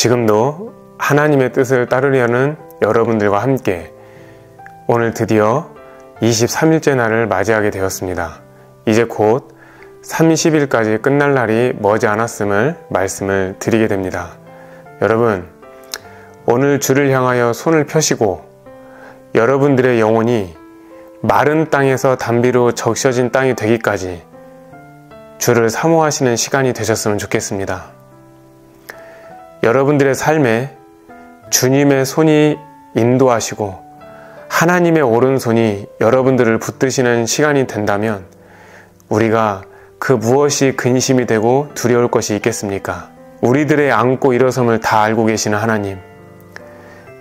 지금도 하나님의 뜻을 따르려는 여러분들과 함께 오늘 드디어 23일째 날을 맞이하게 되었습니다. 이제 곧 30일까지 끝날 날이 머지 않았음을 말씀을 드리게 됩니다. 여러분, 오늘 주를 향하여 손을 펴시고 여러분들의 영혼이 마른 땅에서 단비로 적셔진 땅이 되기까지 주를 사모하시는 시간이 되셨으면 좋겠습니다. 여러분들의 삶에 주님의 손이 인도하시고 하나님의 오른손이 여러분들을 붙드시는 시간이 된다면 우리가 그 무엇이 근심이 되고 두려울 것이 있겠습니까? 우리들의 안고 일어섬을 다 알고 계시는 하나님,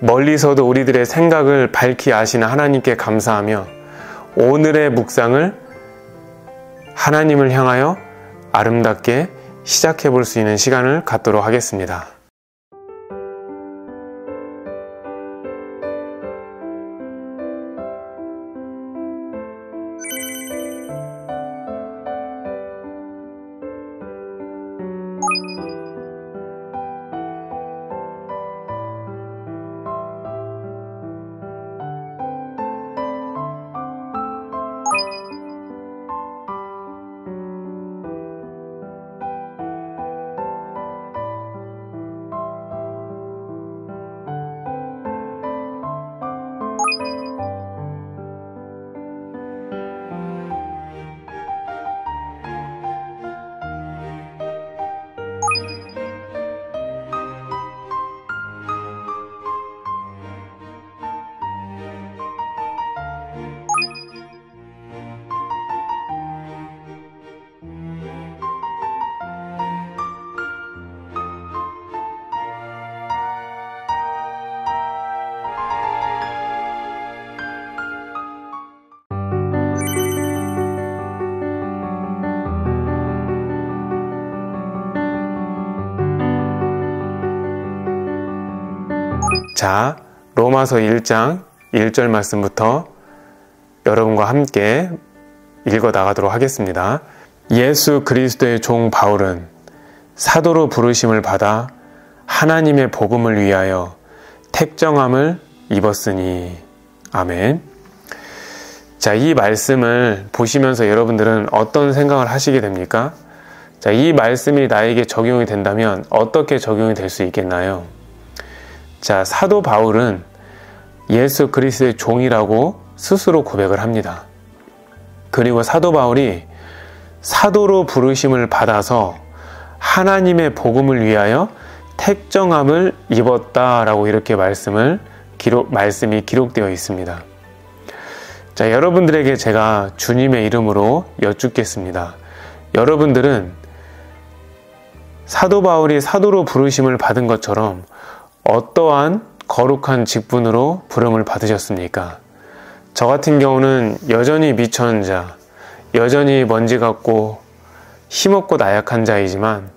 멀리서도 우리들의 생각을 밝히 아시는 하나님께 감사하며 오늘의 묵상을 하나님을 향하여 아름답게 시작해 볼 수 있는 시간을 갖도록 하겠습니다. 자, 로마서 1장 1절 말씀부터 여러분과 함께 읽어 나가도록 하겠습니다. 예수 그리스도의 종 바울은 사도로 부르심을 받아 하나님의 복음을 위하여 택정함을 입었으니. 아멘. 자, 이 말씀을 보시면서 여러분들은 어떤 생각을 하시게 됩니까? 자, 이 말씀이 나에게 적용이 된다면 어떻게 적용이 될 수 있겠나요? 자, 사도 바울은 예수 그리스도의 종이라고 스스로 고백을 합니다. 그리고 사도 바울이 사도로 부르심을 받아서 하나님의 복음을 위하여 택정함을 입었다라고 이렇게 말씀이 기록되어 있습니다. 자, 여러분들에게 제가 주님의 이름으로 여쭙겠습니다. 여러분들은 사도 바울이 사도로 부르심을 받은 것처럼 어떠한 거룩한 직분으로 부름을 받으셨습니까? 저 같은 경우는 여전히 미천한 자, 여전히 먼지 같고 힘없고 나약한 자이지만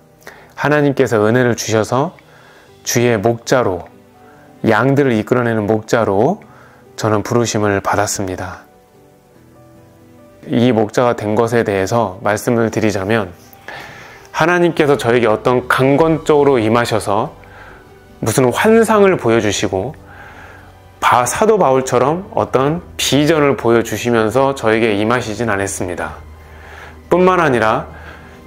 하나님께서 은혜를 주셔서 주의 목자로, 양들을 이끌어내는 목자로 저는 부르심을 받았습니다. 이 목자가 된 것에 대해서 말씀을 드리자면 하나님께서 저에게 어떤 강권적으로 임하셔서 무슨 환상을 보여주시고 사도 바울처럼 어떤 비전을 보여주시면서 저에게 임하시진 않았습니다. 뿐만 아니라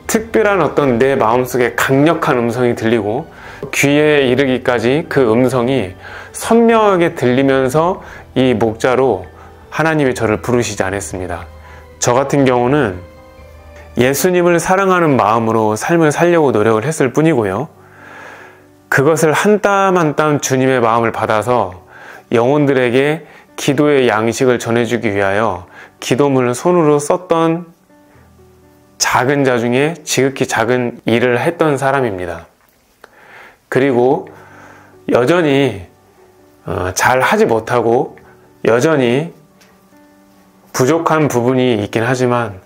특별한 어떤 내 마음속에 강력한 음성이 들리고 귀에 이르기까지 그 음성이 선명하게 들리면서 이 목자로 하나님이 저를 부르시지 않았습니다. 저 같은 경우는 예수님을 사랑하는 마음으로 삶을 살려고 노력을 했을 뿐이고요. 그것을 한 땀 한 땀 주님의 마음을 받아서 영혼들에게 기도의 양식을 전해주기 위하여 기도문을 손으로 썼던 작은 자 중에 지극히 작은 일을 했던 사람입니다. 그리고 여전히 잘 하지 못하고 여전히 부족한 부분이 있긴 하지만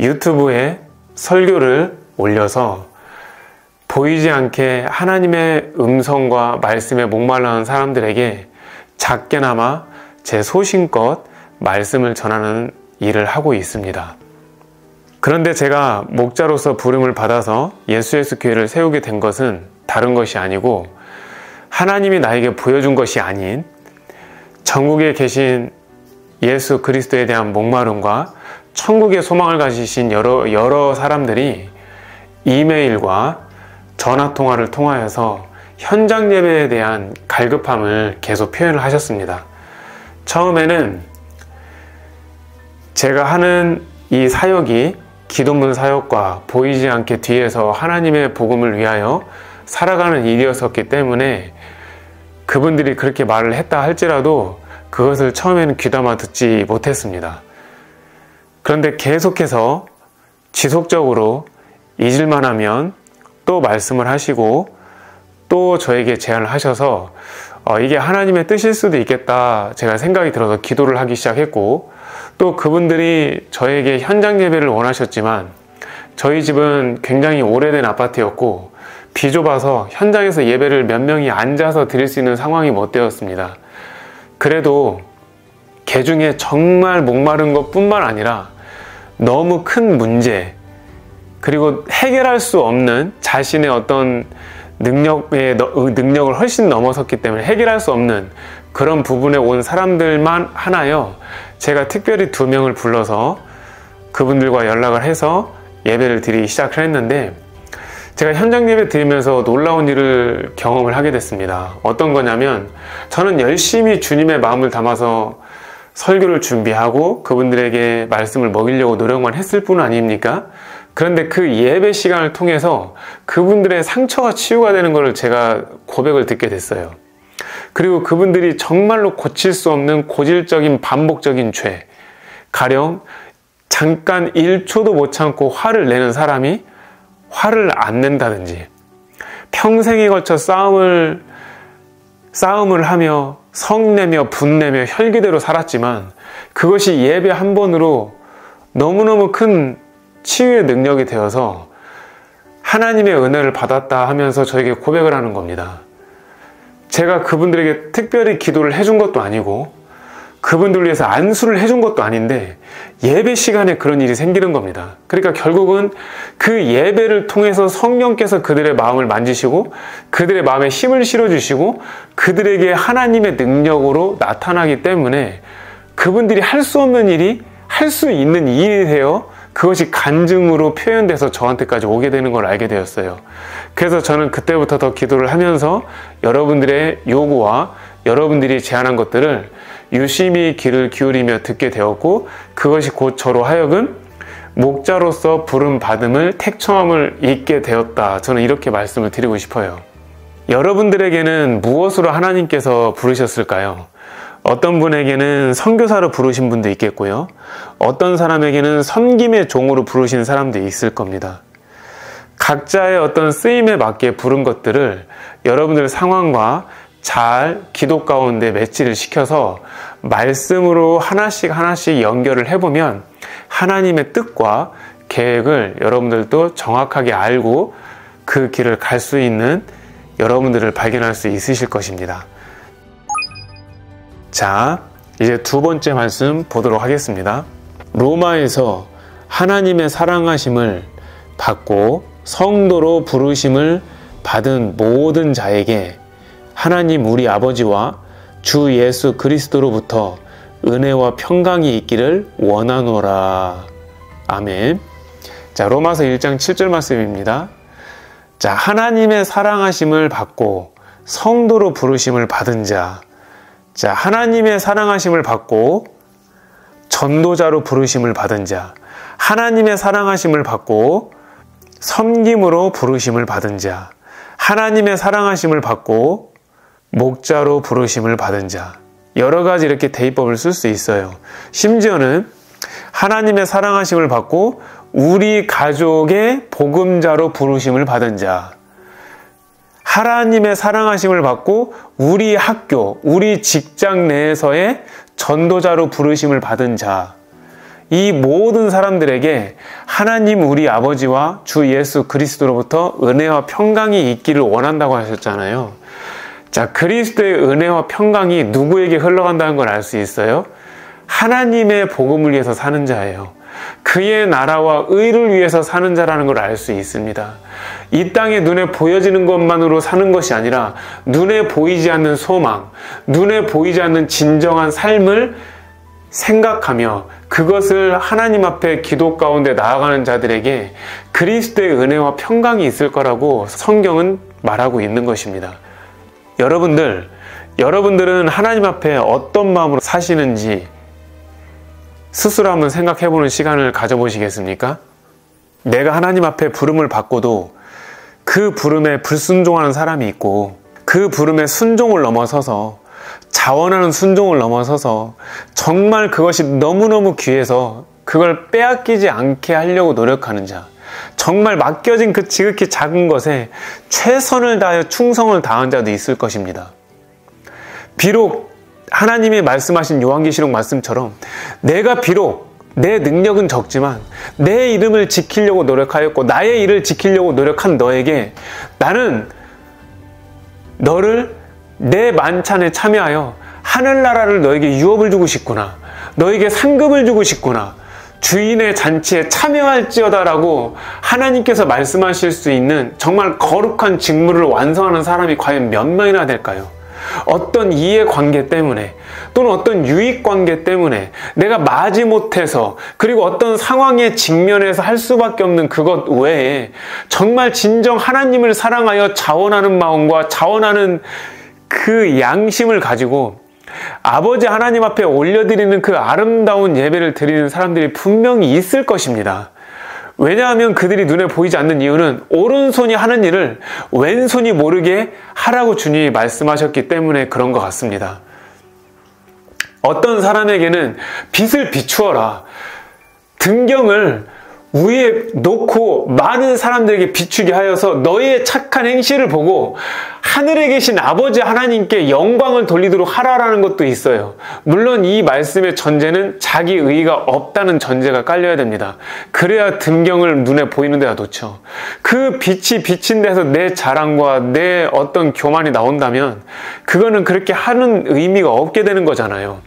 유튜브에 설교를 올려서 보이지 않게 하나님의 음성과 말씀에 목말라하는 사람들에게 작게나마 제 소신껏 말씀을 전하는 일을 하고 있습니다. 그런데 제가 목자로서 부름을 받아서 예수예수 교회를 세우게 된 것은 다른 것이 아니고 하나님이 나에게 보여준 것이 아닌 전국에 계신 예수 그리스도에 대한 목마름과 천국의 소망을 가지신 여러 사람들이 이메일과 전화통화를 통하여서 현장 예배에 대한 갈급함을 계속 표현을 하셨습니다. 처음에는 제가 하는 이 사역이 기도문 사역과 보이지 않게 뒤에서 하나님의 복음을 위하여 살아가는 일이었었기 때문에 그분들이 그렇게 말을 했다 할지라도 그것을 처음에는 귀담아 듣지 못했습니다. 그런데 계속해서 지속적으로 잊을만 하면 또 말씀을 하시고 또 저에게 제안을 하셔서 이게 하나님의 뜻일 수도 있겠다 제가 생각이 들어서 기도를 하기 시작했고, 또 그분들이 저에게 현장 예배를 원하셨지만 저희 집은 굉장히 오래된 아파트였고 비좁아서 현장에서 예배를 몇 명이 앉아서 드릴 수 있는 상황이 못 되었습니다. 그래도 개중에 정말 목마른 것뿐만 아니라 너무 큰 문제, 그리고 해결할 수 없는 자신의 어떤 능력을 훨씬 넘어섰기 때문에 해결할 수 없는 그런 부분에 온 사람들만 하나요, 제가 특별히 2명을 불러서 그분들과 연락을 해서 예배를 드리기 시작을 했는데, 제가 현장 예배 드리면서 놀라운 일을 경험을 하게 됐습니다. 어떤 거냐면, 저는 열심히 주님의 마음을 담아서 설교를 준비하고 그분들에게 말씀을 먹이려고 노력만 했을 뿐 아닙니까? 그런데 그 예배 시간을 통해서 그분들의 상처가 치유가 되는 것을 제가 고백을 듣게 됐어요. 그리고 그분들이 정말로 고칠 수 없는 고질적인 반복적인 죄, 가령 잠깐 1초도 못 참고 화를 내는 사람이 화를 안 낸다든지, 평생에 걸쳐 싸움을 하며 성내며 분내며 혈기대로 살았지만 그것이 예배 한 번으로 너무너무 큰 치유의 능력이 되어서 하나님의 은혜를 받았다 하면서 저에게 고백을 하는 겁니다. 제가 그분들에게 특별히 기도를 해준 것도 아니고 그분들을 위해서 안수를 해준 것도 아닌데 예배 시간에 그런 일이 생기는 겁니다. 그러니까 결국은 그 예배를 통해서 성령께서 그들의 마음을 만지시고 그들의 마음에 힘을 실어주시고 그들에게 하나님의 능력으로 나타나기 때문에 그분들이 할 수 없는 일이 할 수 있는 일이 되어 그것이 간증으로 표현돼서 저한테까지 오게 되는 걸 알게 되었어요. 그래서 저는 그때부터 더 기도를 하면서 여러분들의 요구와 여러분들이 제안한 것들을 유심히 귀를 기울이며 듣게 되었고, 그것이 곧 저로 하여금 목자로서 부름 받음을 택청함을 잊게 되었다. 저는 이렇게 말씀을 드리고 싶어요. 여러분들에게는 무엇으로 하나님께서 부르셨을까요? 어떤 분에게는 선교사로 부르신 분도 있겠고요. 어떤 사람에게는 섬김의 종으로 부르신 사람도 있을 겁니다. 각자의 어떤 쓰임에 맞게 부른 것들을 여러분들 상황과 잘 기도 가운데 매치를 시켜서 말씀으로 하나씩 연결을 해보면 하나님의 뜻과 계획을 여러분들도 정확하게 알고 그 길을 갈 수 있는 여러분들을 발견할 수 있으실 것입니다. 자, 이제 2번째 말씀 보도록 하겠습니다. 로마에서 하나님의 사랑하심을 받고 성도로 부르심을 받은 모든 자에게 하나님 우리 아버지와 주 예수 그리스도로부터 은혜와 평강이 있기를 원하노라. 아멘. 자, 로마서 1장 7절 말씀입니다. 자, 하나님의 사랑하심을 받고 성도로 부르심을 받은 자. 자, 하나님의 사랑하심을 받고 전도자로 부르심을 받은 자. 하나님의 사랑하심을 받고 섬김으로 부르심을 받은 자. 하나님의 사랑하심을 받고 목자로 부르심을 받은 자. 여러 가지 이렇게 대입법을 쓸 수 있어요. 심지어는 하나님의 사랑하심을 받고 우리 가족의 복음자로 부르심을 받은 자. 하나님의 사랑하심을 받고 우리 학교, 우리 직장 내에서의 전도자로 부르심을 받은 자. 이 모든 사람들에게 하나님 우리 아버지와 주 예수 그리스도로부터 은혜와 평강이 있기를 원한다고 하셨잖아요. 자, 그리스도의 은혜와 평강이 누구에게 흘러간다는 걸 알 수 있어요? 하나님의 복음을 위해서 사는 자예요. 그의 나라와 의를 위해서 사는 자라는 걸 알 수 있습니다. 이 땅에 눈에 보여지는 것만으로 사는 것이 아니라 눈에 보이지 않는 소망, 눈에 보이지 않는 진정한 삶을 생각하며 그것을 하나님 앞에 기도 가운데 나아가는 자들에게 그리스도의 은혜와 평강이 있을 거라고 성경은 말하고 있는 것입니다. 여러분들은 하나님 앞에 어떤 마음으로 사시는지 스스로 한번 생각해보는 시간을 가져보시겠습니까? 내가 하나님 앞에 부름을 받고도 그 부름에 불순종하는 사람이 있고 그 부름에 순종을 넘어서서 자원하는 순종을 넘어서서 정말 그것이 너무너무 귀해서 그걸 빼앗기지 않게 하려고 노력하는 자, 정말 맡겨진 그 지극히 작은 것에 최선을 다하여 충성을 다한 자도 있을 것입니다. 비록 하나님이 말씀하신 요한계시록 말씀처럼 내가 비록 내 능력은 적지만 내 이름을 지키려고 노력하였고 나의 일을 지키려고 노력한 너에게 나는 너를 내 만찬에 참여하여 하늘나라를 너에게 유업을 주고 싶구나. 너에게 상급을 주고 싶구나. 주인의 잔치에 참여할지어다 라고 하나님께서 말씀하실 수 있는 정말 거룩한 직무를 완성하는 사람이 과연 몇 명이나 될까요? 어떤 이해관계 때문에 또는 어떤 유익관계 때문에 내가 마지못해서 그리고 어떤 상황에 직면해서 할 수밖에 없는 그것 외에 정말 진정 하나님을 사랑하여 자원하는 마음과 자원하는 그 양심을 가지고 아버지 하나님 앞에 올려드리는 그 아름다운 예배를 드리는 사람들이 분명히 있을 것입니다. 왜냐하면 그들이 눈에 보이지 않는 이유는 오른손이 하는 일을 왼손이 모르게 하라고 주님이 말씀하셨기 때문에 그런 것 같습니다. 어떤 사람에게는 빛을 비추어라. 등경을 위에 놓고 많은 사람들에게 비추게 하여서 너희의 착한 행실을 보고 하늘에 계신 아버지 하나님께 영광을 돌리도록 하라라는 것도 있어요. 물론 이 말씀의 전제는 자기 의의가 없다는 전제가 깔려야 됩니다. 그래야 등경을 눈에 보이는 데다 놓죠. 그 빛이 비친 데서 내 자랑과 내 어떤 교만이 나온다면 그거는 그렇게 하는 의미가 없게 되는 거잖아요.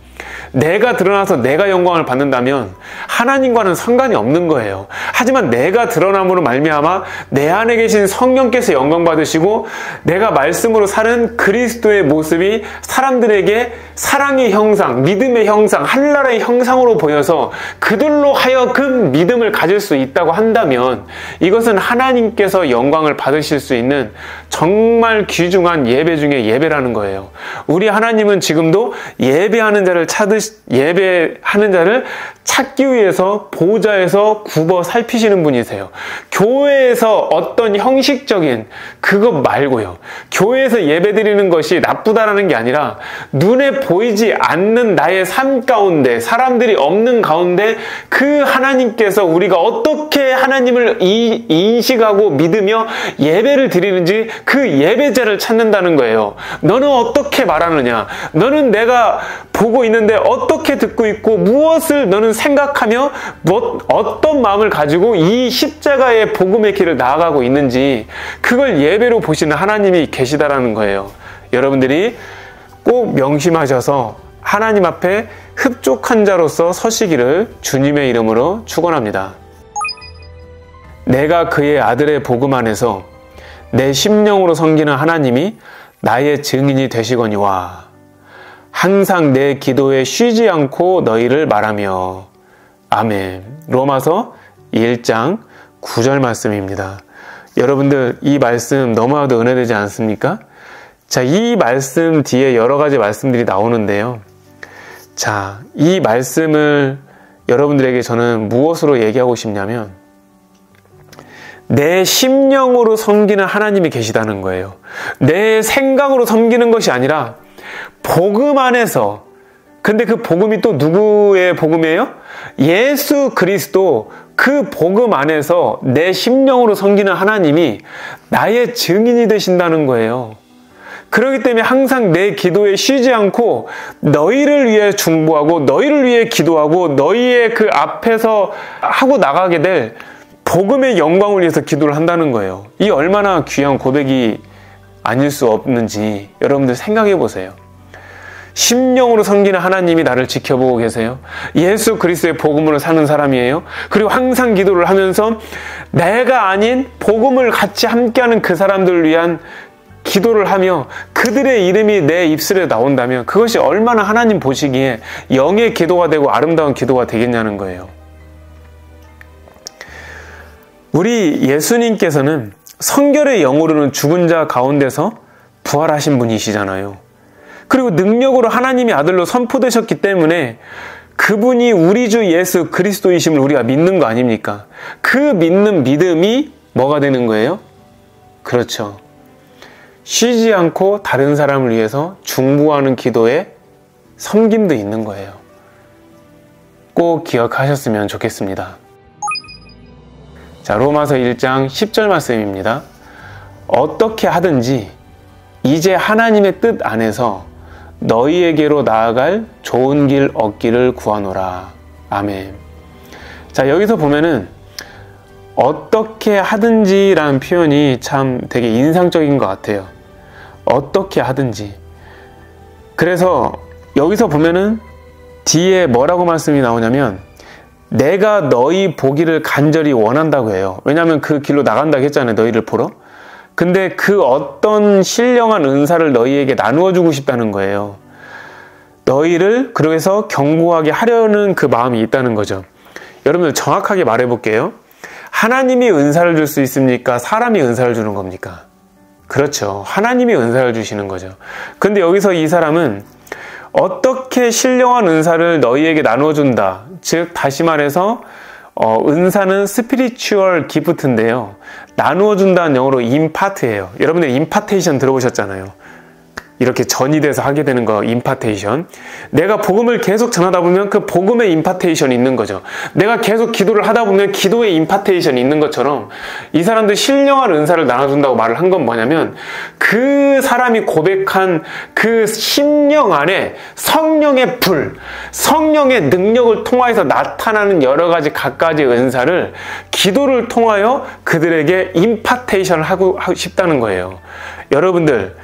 내가 드러나서 내가 영광을 받는다면 하나님과는 상관이 없는 거예요. 하지만 내가 드러남으로 말미암아 내 안에 계신 성령께서 영광 받으시고 내가 말씀으로 사는 그리스도의 모습이 사람들에게 사랑의 형상, 믿음의 형상, 하늘나라의 형상으로 보여서 그들로 하여금 믿음을 가질 수 있다고 한다면 이것은 하나님께서 영광을 받으실 수 있는 정말 귀중한 예배 중에 예배라는 거예요. 우리 하나님은 지금도 예배하는 자를 찾기 위해서 보좌에서 굽어 살피시는 분이세요. 교회에서 어떤 형식적인 그것 말고요. 교회에서 예배드리는 것이 나쁘다라는 게 아니라 눈에 보이지 않는 나의 삶 가운데 사람들이 없는 가운데 그 하나님께서 우리가 어떻게 하나님을 인식하고 믿으며 예배를 드리는지 그 예배자를 찾는다는 거예요. 너는 어떻게 말하느냐? 너는 내가 보고 있는데 어떻게 듣고 있고 무엇을 너는 생각하며 어떤 마음을 가지고 이 십자가의 복음의 길을 나아가고 있는지 그걸 예배로 보시는 하나님이 계시다라는 거예요. 여러분들이 꼭 명심하셔서 하나님 앞에 흡족한 자로서 서시기를 주님의 이름으로 축원합니다. 내가 그의 아들의 복음 안에서 내 심령으로 섬기는 하나님이 나의 증인이 되시거니와 항상 내 기도에 쉬지 않고 너희를 말하며 아멘. 로마서 1장 9절 말씀입니다. 여러분들 이 말씀 너무나도 은혜되지 않습니까? 자, 이 말씀 뒤에 여러 가지 말씀들이 나오는데요. 자, 이 말씀을 여러분들에게 저는 무엇으로 얘기하고 싶냐면 내 심령으로 섬기는 하나님이 계시다는 거예요. 내 생각으로 섬기는 것이 아니라 복음 안에서, 근데 그 복음이 또 누구의 복음이에요? 예수 그리스도 그 복음 안에서 내 심령으로 섬기는 하나님이 나의 증인이 되신다는 거예요. 그렇기 때문에 항상 내 기도에 쉬지 않고 너희를 위해 중보하고 너희를 위해 기도하고 너희의 그 앞에서 하고 나가게 될 복음의 영광을 위해서 기도를 한다는 거예요. 이 얼마나 귀한 고백이 아닐 수 없는지 여러분들 생각해 보세요. 심령으로 섬기는 하나님이 나를 지켜보고 계세요. 예수 그리스도의 복음으로 사는 사람이에요. 그리고 항상 기도를 하면서 내가 아닌 복음을 같이 함께하는 그 사람들을 위한 기도를 하며 그들의 이름이 내 입술에 나온다면 그것이 얼마나 하나님 보시기에 영의 기도가 되고 아름다운 기도가 되겠냐는 거예요. 우리 예수님께서는 성결의 영으로는 죽은 자 가운데서 부활하신 분이시잖아요. 그리고 능력으로 하나님의 아들로 선포되셨기 때문에 그분이 우리 주 예수 그리스도이심을 우리가 믿는 거 아닙니까? 그 믿는 믿음이 뭐가 되는 거예요? 그렇죠. 쉬지 않고 다른 사람을 위해서 중보하는 기도에 섬김도 있는 거예요. 꼭 기억하셨으면 좋겠습니다. 자, 로마서 1장 10절 말씀입니다. 어떻게 하든지 이제 하나님의 뜻 안에서 너희에게로 나아갈 좋은 길 얻기를 구하노라. 아멘. 자, 여기서 보면은 어떻게 하든지 라는 표현이 참 되게 인상적인 것 같아요. 어떻게 하든지. 그래서 여기서 보면은 뒤에 뭐라고 말씀이 나오냐면 내가 너희 보기를 간절히 원한다고 해요. 왜냐하면 그 길로 나간다고 했잖아요. 너희를 보러. 근데 그 어떤 신령한 은사를 너희에게 나누어 주고 싶다는 거예요. 너희를 그래서 견고하게 하려는 그 마음이 있다는 거죠. 여러분들 정확하게 말해볼게요. 하나님이 은사를 줄 수 있습니까? 사람이 은사를 주는 겁니까? 그렇죠. 하나님이 은사를 주시는 거죠. 근데 여기서 이 사람은 어떻게 신령한 은사를 너희에게 나눠준다. 즉 다시 말해서 은사는 스피리추얼 기프트인데요. 나누어 준다는 영어로 임파트예요. 여러분들 임파테이션 들어보셨잖아요. 이렇게 전이 돼서 하게 되는 거 임파테이션. 내가 복음을 계속 전하다 보면 그 복음의 임파테이션이 있는 거죠. 내가 계속 기도를 하다 보면 기도의 임파테이션이 있는 것처럼 이 사람들 신령한 은사를 나눠준다고 말을 한 건 뭐냐면 그 사람이 고백한 그 심령 안에 성령의 불, 성령의 능력을 통하여서 나타나는 여러 가지 갖가지 은사를 기도를 통하여 그들에게 임파테이션을 하고 싶다는 거예요. 여러분들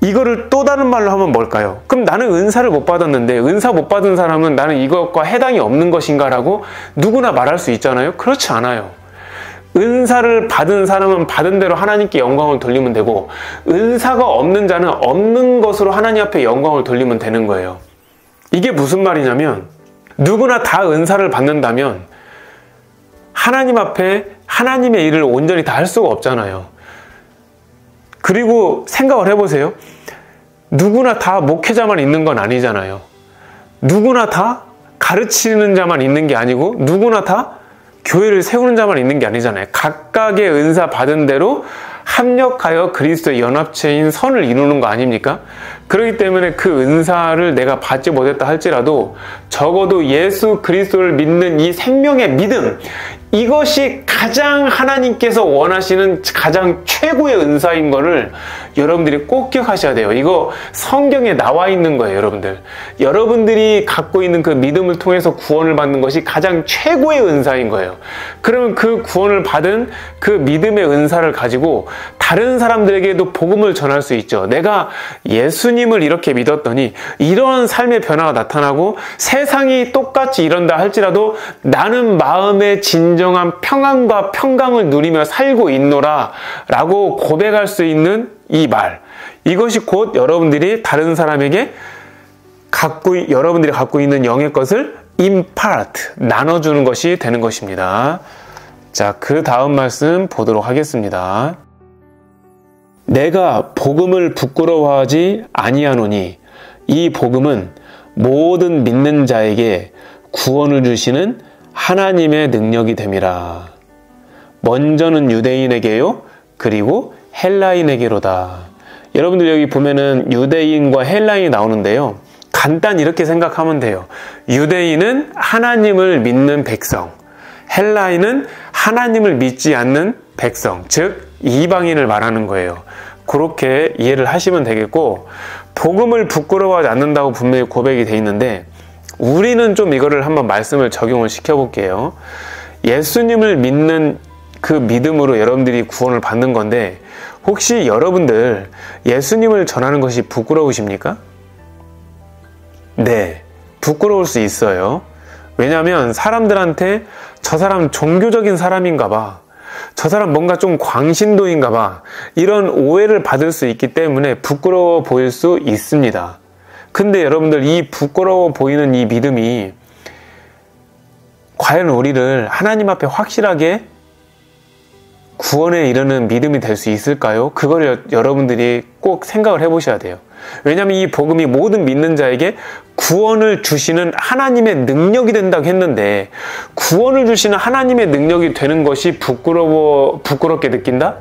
이거를 또 다른 말로 하면 뭘까요? 그럼 나는 은사를 못 받았는데 은사 못 받은 사람은 나는 이것과 해당이 없는 것인가 라고 누구나 말할 수 있잖아요. 그렇지 않아요. 은사를 받은 사람은 받은 대로 하나님께 영광을 돌리면 되고 은사가 없는 자는 없는 것으로 하나님 앞에 영광을 돌리면 되는 거예요. 이게 무슨 말이냐면 누구나 다 은사를 받는다면 하나님 앞에 하나님의 일을 온전히 다 할 수가 없잖아요. 그리고 생각을 해보세요. 누구나 다 목회자만 있는 건 아니잖아요. 누구나 다 가르치는 자만 있는 게 아니고 누구나 다 교회를 세우는 자만 있는 게 아니잖아요. 각각의 은사 받은 대로 합력하여 그리스도의 연합체인 선을 이루는 거 아닙니까? 그렇기 때문에 그 은사를 내가 받지 못했다 할지라도 적어도 예수 그리스도를 믿는 이 생명의 믿음, 이것이 가장 하나님께서 원하시는 가장 최고의 은사인 거를 여러분들이 꼭 기억하셔야 돼요. 이거 성경에 나와 있는 거예요, 여러분들. 여러분들이 갖고 있는 그 믿음을 통해서 구원을 받는 것이 가장 최고의 은사인 거예요. 그러면 그 구원을 받은 그 믿음의 은사를 가지고 다른 사람들에게도 복음을 전할 수 있죠. 내가 예수님을 이렇게 믿었더니 이런 삶의 변화가 나타나고 세상이 똑같이 이런다 할지라도 나는 마음의 진정한 평안과 평강을 누리며 살고 있노라 라고 고백할 수 있는 이 말, 이것이 곧 여러분들이 다른 사람에게 여러분들이 갖고 있는 영의 것을 impart, 나눠주는 것이 되는 것입니다. 자, 그 다음 말씀 보도록 하겠습니다. 내가 복음을 부끄러워하지 아니하노니 이 복음은 모든 믿는 자에게 구원을 주시는 하나님의 능력이 됨이라. 먼저는 유대인에게요, 그리고 헬라인에게로다. 여러분들 여기 보면은 유대인과 헬라인이 나오는데요. 간단히 이렇게 생각하면 돼요. 유대인은 하나님을 믿는 백성, 헬라인은 하나님을 믿지 않는 백성, 즉 이방인을 말하는 거예요. 그렇게 이해를 하시면 되겠고, 복음을 부끄러워하지 않는다고 분명히 고백이 돼 있는데 우리는 좀 이거를 한번 말씀을 적용을 시켜볼게요. 예수님을 믿는 그 믿음으로 여러분들이 구원을 받는 건데 혹시 여러분들 예수님을 전하는 것이 부끄러우십니까? 네, 부끄러울 수 있어요. 왜냐하면 사람들한테 저 사람 종교적인 사람인가 봐, 저 사람 뭔가 좀 광신도인가 봐, 이런 오해를 받을 수 있기 때문에 부끄러워 보일 수 있습니다. 근데 여러분들, 이 부끄러워 보이는 이 믿음이 과연 우리를 하나님 앞에 확실하게 구원에 이르는 믿음이 될 수 있을까요? 그걸 여러분들이 꼭 생각을 해보셔야 돼요. 왜냐하면 이 복음이 모든 믿는 자에게 구원을 주시는 하나님의 능력이 된다고 했는데, 구원을 주시는 하나님의 능력이 되는 것이 부끄럽게 느낀다?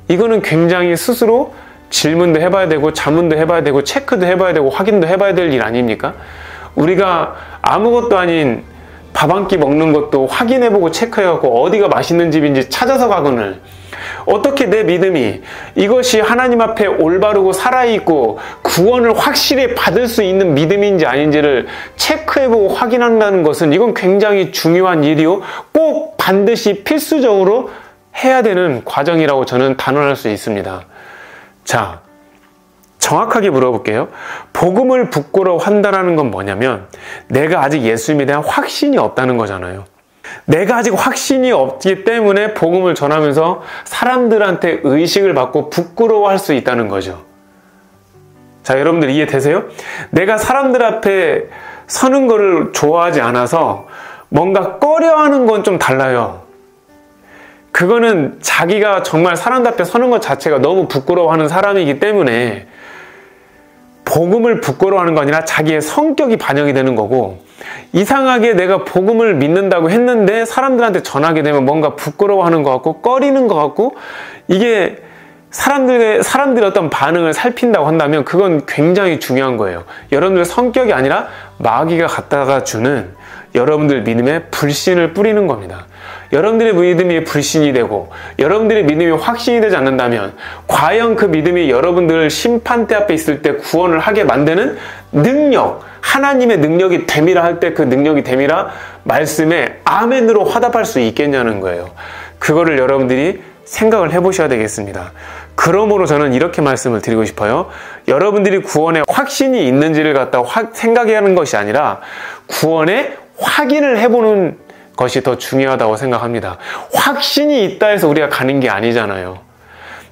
이거는 굉장히 스스로 질문도 해봐야 되고, 자문도 해봐야 되고, 체크도 해봐야 되고, 확인도 해봐야 될 일 아닙니까? 우리가 아무것도 아닌 밥 한 끼 먹는 것도 확인해보고 체크해갖고 어디가 맛있는 집인지 찾아서 가거늘, 어떻게 내 믿음이 이것이 하나님 앞에 올바르고 살아있고 구원을 확실히 받을 수 있는 믿음인지 아닌지를 체크해보고 확인한다는 것은, 이건 굉장히 중요한 일이요, 꼭 반드시 필수적으로 해야 되는 과정이라고 저는 단언할 수 있습니다. 자, 정확하게 물어볼게요. 복음을 부끄러워한다는 건 뭐냐면, 내가 아직 예수님에 대한 확신이 없다는 거잖아요. 내가 아직 확신이 없기 때문에 복음을 전하면서 사람들한테 의식을 받고 부끄러워할 수 있다는 거죠. 자, 여러분들 이해되세요? 내가 사람들 앞에 서는 거를 좋아하지 않아서 뭔가 꺼려하는 건 좀 달라요. 그거는 자기가 정말 사람들 앞에 서는 것 자체가 너무 부끄러워하는 사람이기 때문에 복음을 부끄러워하는 거 아니라 자기의 성격이 반영이 되는 거고, 이상하게 내가 복음을 믿는다고 했는데 사람들한테 전하게 되면 뭔가 부끄러워하는 것 같고 꺼리는 것 같고, 이게 사람들의 어떤 반응을 살핀다고 한다면 그건 굉장히 중요한 거예요. 여러분들의 성격이 아니라 마귀가 갖다가 주는 여러분들 믿음에 불신을 뿌리는 겁니다. 여러분들의 믿음이 불신이 되고 여러분들의 믿음이 확신이 되지 않는다면, 과연 그 믿음이 여러분들 심판대 앞에 있을 때 구원을 하게 만드는 능력, 하나님의 능력이 됨이라 할 때 그 능력이 됨이라 말씀에 아멘으로 화답할 수 있겠냐는 거예요. 그거를 여러분들이 생각을 해보셔야 되겠습니다. 그러므로 저는 이렇게 말씀을 드리고 싶어요. 여러분들이 구원에 확신이 있는지를 갖다 생각해야 하는 것이 아니라 구원에 확인을 해보는 것이 더 중요하다고 생각합니다. 확신이 있다 해서 우리가 가는 게 아니잖아요.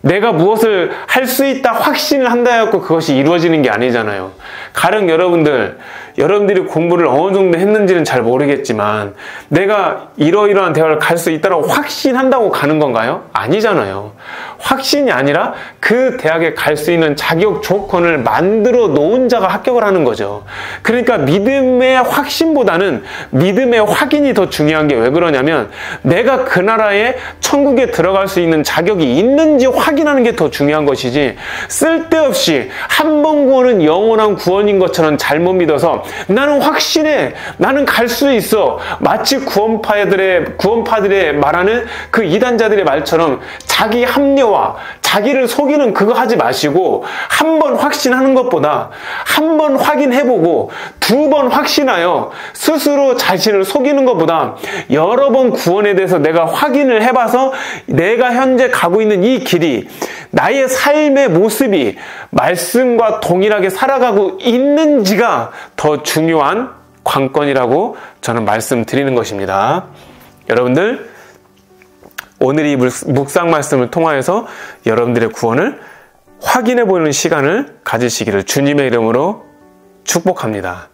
내가 무엇을 할 수 있다 확신을 한다 해갖고 그것이 이루어지는 게 아니잖아요. 가령 여러분들이 공부를 어느 정도 했는지는 잘 모르겠지만 내가 이러이러한 대학을 갈 수 있다고 확신한다고 가는 건가요? 아니잖아요. 확신이 아니라 그 대학에 갈 수 있는 자격 조건을 만들어 놓은 자가 합격을 하는 거죠. 그러니까 믿음의 확신보다는 믿음의 확인이 더 중요한 게 왜 그러냐면, 내가 그 나라에 천국에 들어갈 수 있는 자격이 있는지 확인하는 게 더 중요한 것이지, 쓸데없이 한 번 구원은 영원한 구원인 것처럼 잘못 믿어서 나는 확신해, 나는 갈 수 있어, 마치 구원파들의 말하는 그 이단자들의 말처럼 자기 합리화, 자기를 속이는 그거 하지 마시고, 한 번 확신하는 것보다 한 번 확인해보고 두 번 확신하여 스스로 자신을 속이는 것보다 여러 번 구원에 대해서 내가 확인을 해봐서 내가 현재 가고 있는 이 길이, 나의 삶의 모습이 말씀과 동일하게 살아가고 있는지가 더 중요한 관건이라고 저는 말씀드리는 것입니다. 여러분들, 오늘 이 묵상 말씀을 통하여서 여러분들의 구원을 확인해 보는 시간을 가지시기를 주님의 이름으로 축복합니다.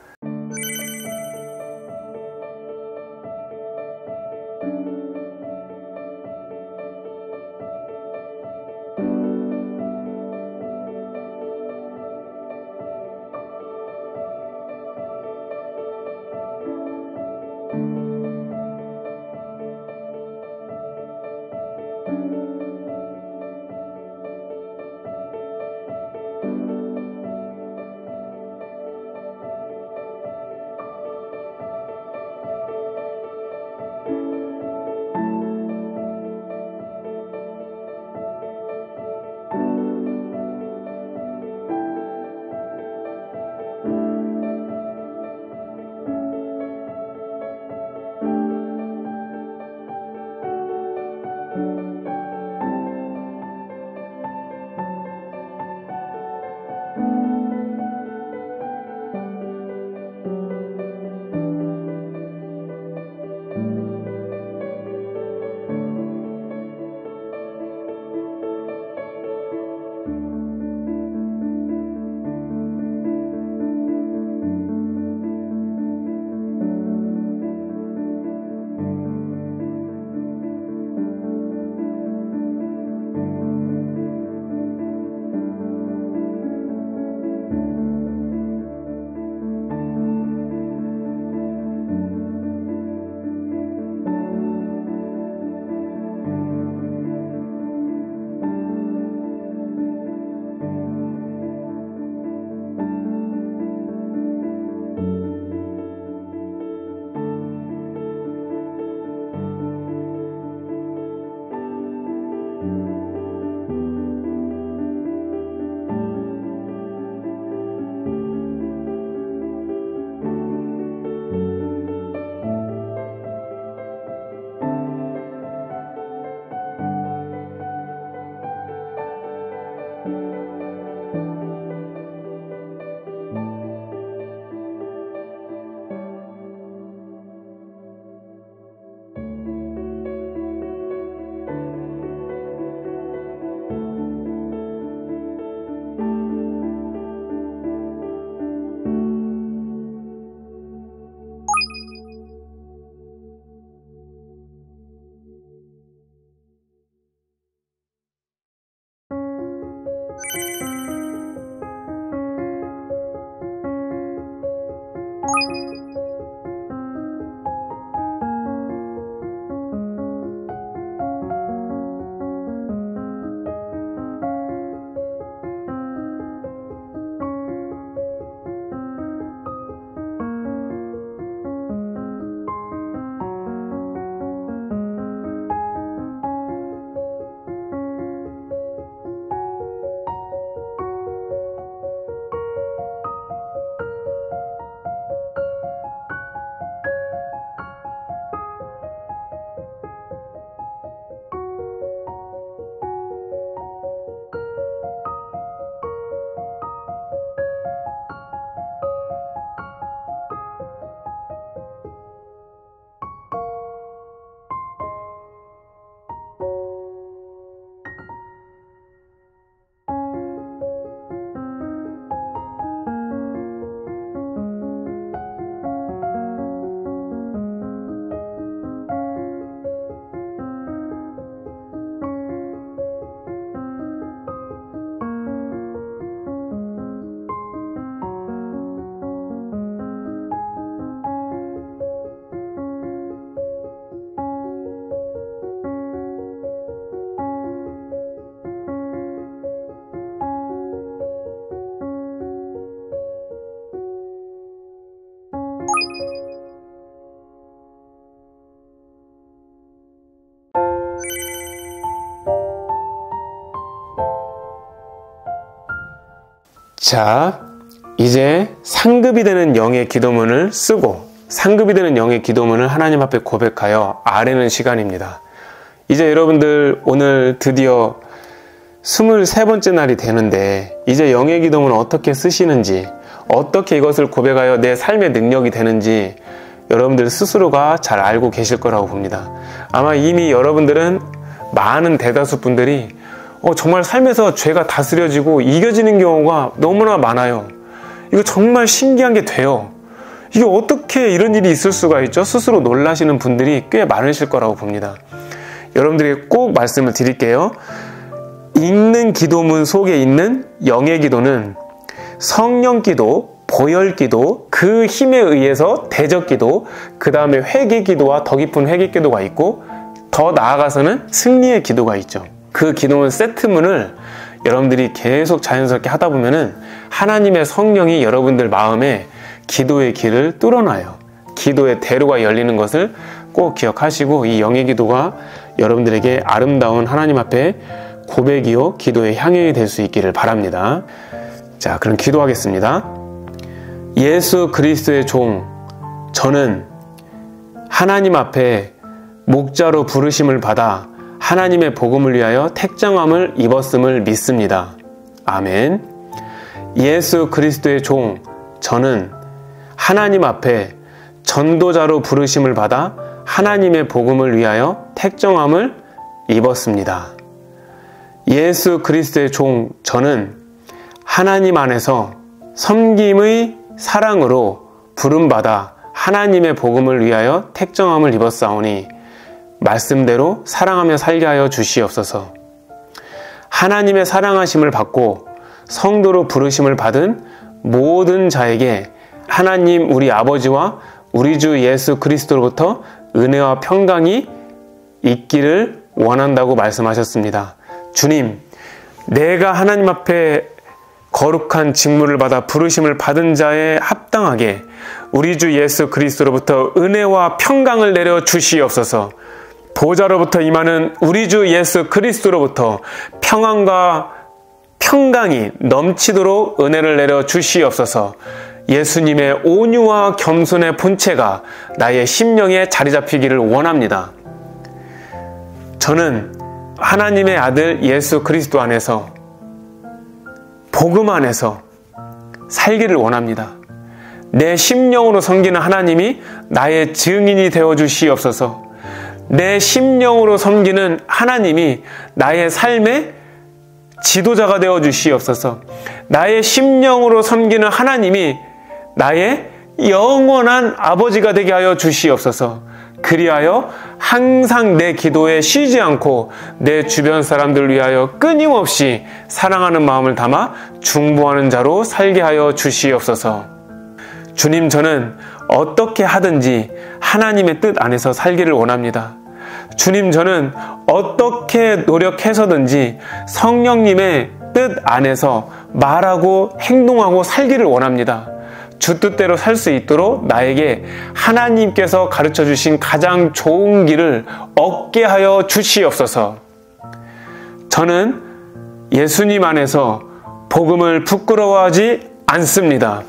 자, 이제 상급이 되는 영의 기도문을 쓰고 상급이 되는 영의 기도문을 하나님 앞에 고백하여 아뢰는 시간입니다. 이제 여러분들 오늘 드디어 23번째 날이 되는데 이제 영의 기도문 어떻게 쓰시는지, 어떻게 이것을 고백하여 내 삶의 능력이 되는지 여러분들 스스로가 잘 알고 계실 거라고 봅니다. 아마 이미 여러분들은 많은 대다수 분들이 정말 삶에서 죄가 다스려지고 이겨지는 경우가 너무나 많아요. 이거 정말 신기한 게 돼요. 이게 어떻게 이런 일이 있을 수가 있죠? 스스로 놀라시는 분들이 꽤 많으실 거라고 봅니다. 여러분들에게 꼭 말씀을 드릴게요. 읽는 기도문 속에 있는 영의 기도는 성령 기도, 보혈 기도, 그 힘에 의해서 대적 기도, 그 다음에 회개 기도와 더 깊은 회개 기도가 있고 더 나아가서는 승리의 기도가 있죠. 그 기도문 세트문을 여러분들이 계속 자연스럽게 하다 보면은 하나님의 성령이 여러분들 마음에 기도의 길을 뚫어놔요. 기도의 대로가 열리는 것을 꼭 기억하시고 이 영의 기도가 여러분들에게 아름다운 하나님 앞에 고백이요 기도의 향연이 될 수 있기를 바랍니다. 자, 그럼 기도하겠습니다. 예수 그리스도의 종, 저는 하나님 앞에 목자로 부르심을 받아 하나님의 복음을 위하여 택정함을 입었음을 믿습니다. 아멘. 예수 그리스도의 종, 저는 하나님 앞에 전도자로 부르심을 받아 하나님의 복음을 위하여 택정함을 입었습니다. 예수 그리스도의 종, 저는 하나님 안에서 섬김의 사랑으로 부름받아 하나님의 복음을 위하여 택정함을 입었사오니 말씀대로 사랑하며 살게 하여 주시옵소서. 하나님의 사랑하심을 받고 성도로 부르심을 받은 모든 자에게 하나님 우리 아버지와 우리 주 예수 그리스도로부터 은혜와 평강이 있기를 원한다고 말씀하셨습니다. 주님, 내가 하나님 앞에 거룩한 직무를 받아 부르심을 받은 자에 합당하게 우리 주 예수 그리스도로부터 은혜와 평강을 내려 주시옵소서. 보좌로부터 임하는 우리 주 예수 그리스도로부터 평안과 평강이 넘치도록 은혜를 내려 주시옵소서. 예수님의 온유와 겸손의 본체가 나의 심령에 자리 잡히기를 원합니다. 저는 하나님의 아들 예수 그리스도 안에서 복음 안에서 살기를 원합니다. 내 심령으로 섬기는 하나님이 나의 증인이 되어 주시옵소서. 내 심령으로 섬기는 하나님이 나의 삶의 지도자가 되어 주시옵소서. 나의 심령으로 섬기는 하나님이 나의 영원한 아버지가 되게 하여 주시옵소서. 그리하여 항상 내 기도에 쉬지 않고 내 주변 사람들을 위하여 끊임없이 사랑하는 마음을 담아 중보하는 자로 살게 하여 주시옵소서. 주님, 저는 어떻게 하든지 하나님의 뜻 안에서 살기를 원합니다. 주님, 저는 어떻게 노력해서든지 성령님의 뜻 안에서 말하고 행동하고 살기를 원합니다. 주 뜻대로 살 수 있도록 나에게 하나님께서 가르쳐 주신 가장 좋은 길을 얻게 하여 주시옵소서. 저는 예수님 안에서 복음을 부끄러워하지 않습니다.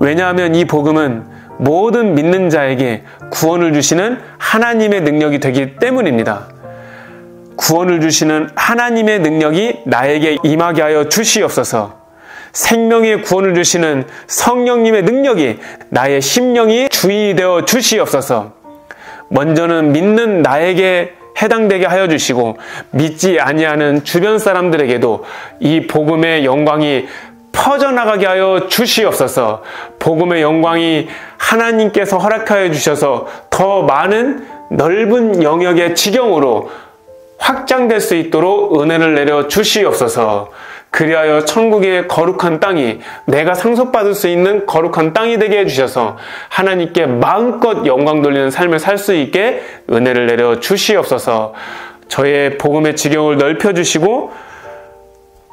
왜냐하면 이 복음은 모든 믿는 자에게 구원을 주시는 하나님의 능력이 되기 때문입니다. 구원을 주시는 하나님의 능력이 나에게 임하게 하여 주시옵소서. 생명의 구원을 주시는 성령님의 능력이 나의 심령이 주인이 되어 주시옵소서. 먼저는 믿는 나에게 해당되게 하여 주시고 믿지 아니하는 주변 사람들에게도 이 복음의 영광이 퍼져나가게 하여 주시옵소서. 복음의 영광이 하나님께서 허락하여 주셔서 더 많은 넓은 영역의 지경으로 확장될 수 있도록 은혜를 내려 주시옵소서. 그리하여 천국의 거룩한 땅이 내가 상속받을 수 있는 거룩한 땅이 되게 해주셔서 하나님께 마음껏 영광 돌리는 삶을 살 수 있게 은혜를 내려 주시옵소서. 저의 복음의 지경을 넓혀주시고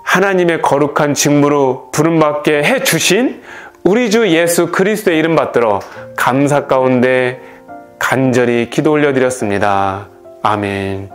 하나님의 거룩한 직무로 부름받게 해주신 우리 주 예수 그리스도의 이름 받들어 감사 가운데 간절히 기도 올려드렸습니다. 아멘.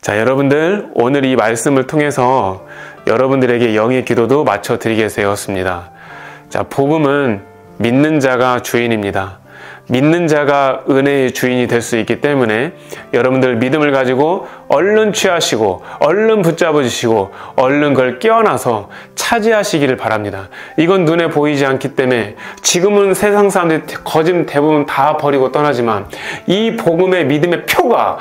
자, 여러분들 오늘 이 말씀을 통해서 여러분들에게 영의 기도도 맞춰 드리게 되었습니다. 자, 복음은 믿는 자가 주인입니다. 믿는 자가 은혜의 주인이 될 수 있기 때문에 여러분들 믿음을 가지고 얼른 취하시고 얼른 붙잡으시고 얼른 그걸 깨어나서 차지하시기를 바랍니다. 이건 눈에 보이지 않기 때문에 지금은 세상 사람들이 거짓 대부분 다 버리고 떠나지만 이 복음의 믿음의 표가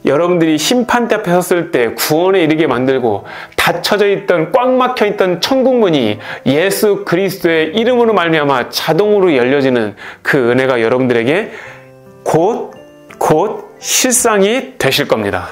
여러분들이 심판대 앞에 섰을 때 구원에 이르게 만들고 닫혀져 있던 꽉 막혀 있던 천국문이 예수 그리스도의 이름으로 말미암아 자동으로 열려지는 그 은혜가 여러분들에게 곧 실상이 되실 겁니다.